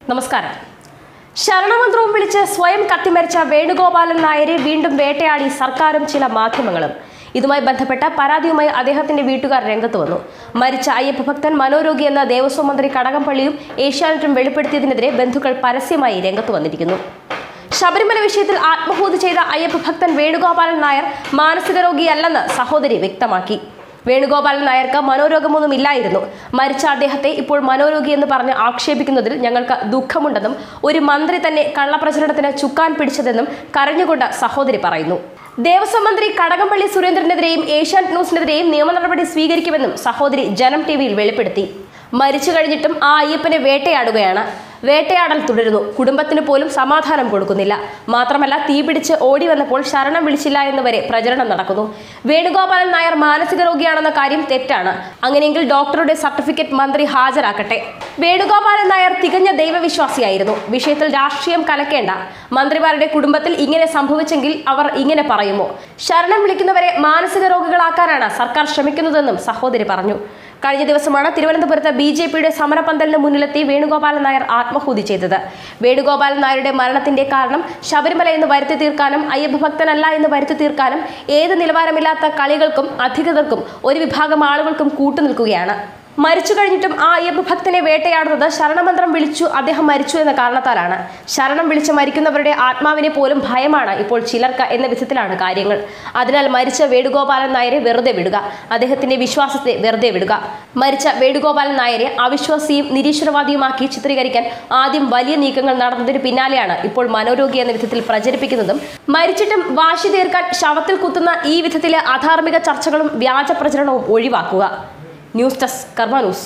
നമസ്കാരം. ശരണമന്ത്രവും വിളിച്ച് സ്വയം കത്തിമരിച്ച വേണുഗോപാലൻ നായരെ വീണ്ടും വേട്ടയാടി സർക്കാരും ചില മാധ്യമങ്ങളും. ഇതുമായി ബന്ധപ്പെട്ട പരാതിയുമായി അദ്ദേഹത്തിന്റെ വീട്ടുകാർ രംഗത്ത് വന്നു. മരിച്ച അയ്യപ്പ ഭക്തൻ മനോരോഗി എന്ന ദേവസ്വം മന്ത്രി കടകംപള്ളിയും ഏഷ്യാനെറ്റും വെളിപ്പെടുത്തിയതിനെതിരെ ബന്ധുക്കൾ പരസ്യമായി രംഗത്ത് വന്നിരിക്കുന്നു. ശബരിമല വിഷയത്തിൽ ആത്മഹത്യ ചെയ്ത അയ്യപ്പ ഭക്തൻ വേണുഗോപാലൻ നായർ മാനസിക രോഗിയല്ലെന്ന് സഹോദരി വ്യക്തമാക്കി. വേണുഗോപാലൻ നായർക്ക് മനോരോഗമൊന്നും ഇല്ലായിരുന്നു. മരിച്ച അദ്ദേഹത്തെ ഇപ്പോൾ മനോരോഗി എന്ന് പറഞ്ഞ് ആക്ഷേപിക്കുന്നതിൽ ഞങ്ങൾക്ക് ദുഃഖമുണ്ടെന്നും ഒരു മന്ത്രി തന്നെ കള്ളപ്രചരണത്തിന് ചുക്കാൻ പിടിച്ചതെന്നും കരഞ്ഞുകൊണ്ട് സഹോദരി പറയുന്നു. ദേവസ്വം മന്ത്രി കടകംപള്ളി സുരേന്ദ്രനെതിരെയും ഏഷ്യാനെറ്റ് ന്യൂസിനെതിരെയും നിയമ നടപടി സ്വീകരിക്കുമെന്നും സഹോദരി ജനം ടിവിയിൽ വെളിപ്പെടുത്തി. മരിച്ചു കഴിഞ്ഞിട്ടും ആ അയ്യപ്പനെ വേട്ടയാടുകയാണ്. വേട്ടയാടൽ തുടരുന്നു. കുടുംബത്തിന് പോലും സമാധാനം കൊടുക്കുന്നില്ല. മാത്രമല്ല, തീപിടിച്ച് ഓടി വന്നപ്പോൾ ശരണം വിളിച്ചില്ല എന്ന് വരെ പ്രചരണം നടക്കുന്നു. വേണുഗോപാലൻ നായർ മാനസിക രോഗിയാണെന്ന കാര്യം തെറ്റാണ്. അങ്ങനെയെങ്കിൽ ഡോക്ടറുടെ സർട്ടിഫിക്കറ്റ് മന്ത്രി ഹാജരാക്കട്ടെ. വേണുഗോപാലൻ നായർ തികഞ്ഞ ദൈവവിശ്വാസിയായിരുന്നു. വിഷയത്തിൽ രാഷ്ട്രീയം കലക്കേണ്ട. മന്ത്രിമാരുടെ കുടുംബത്തിൽ ഇങ്ങനെ സംഭവിച്ചെങ്കിൽ അവർ ഇങ്ങനെ പറയുമോ? ശരണം വിളിക്കുന്നവരെ മാനസിക രോഗികളാക്കാനാണ് സർക്കാർ ശ്രമിക്കുന്നതെന്നും സഹോദരി പറഞ്ഞു. കഴിഞ്ഞ ദിവസമാണ് തിരുവനന്തപുരത്ത് BJPയുടെ സമരപന്തലിന് മുന്നിലെത്തി വേണുഗോപാലൻ നായർ ആത്മഹത്യ ചെയ്തത്. വേണുഗോപാലൻ നായരുടെ മരണത്തിന്റെ കാരണം ശബരിമല എന്ന് വരുത്തി തീർക്കാനും അയ്യപ്പ ഭക്തനല്ല എന്ന് വരുത്തി തീർക്കാനും ഏത് നിലവാരമില്ലാത്ത കളികൾക്കും അധികൃതർക്കും ഒരു വിഭാഗം ആളുകൾക്കും കൂട്ടുനിൽക്കുകയാണ്. മരിച്ചു കഴിഞ്ഞിട്ടും ആ അയ്യപ്പ ഭക്തനെ വേട്ടയാടുന്നത് ശരണമന്ത്രം വിളിച്ചു അദ്ദേഹം മരിച്ചു എന്ന കാരണത്താലാണ്. ശരണം വിളിച്ച് മരിക്കുന്നവരുടെ ആത്മാവിനെ പോലും ഭയമാണ് ഇപ്പോൾ ചിലർക്ക് എന്ന വിധത്തിലാണ് കാര്യങ്ങൾ. അതിനാൽ മരിച്ച വേണുഗോപാലൻ നായരെ വെറുതെ വിടുക, അദ്ദേഹത്തിന്റെ വിശ്വാസത്തെ വെറുതെ വിടുക. മരിച്ച വേണുഗോപാലൻ നായരെ അവിശ്വാസിയും നിരീശ്വരവാദിയുമാക്കി ചിത്രീകരിക്കാൻ ആദ്യം വലിയ നീക്കങ്ങൾ നടന്നതിന് പിന്നാലെയാണ് ഇപ്പോൾ മനോരോഗി എന്ന വിധത്തിൽ പ്രചരിപ്പിക്കുന്നതും മരിച്ചിട്ടും വാശി തീർക്കാൻ ശവത്തിൽ കുത്തുന്ന ഈ വിധത്തിലെ അധാർമിക ചർച്ചകളും വ്യാജ പ്രചരണവും ഒഴിവാക്കുക. ന്യൂസ് ഡെസ്ക് കർമ്മ ന്യൂസ്.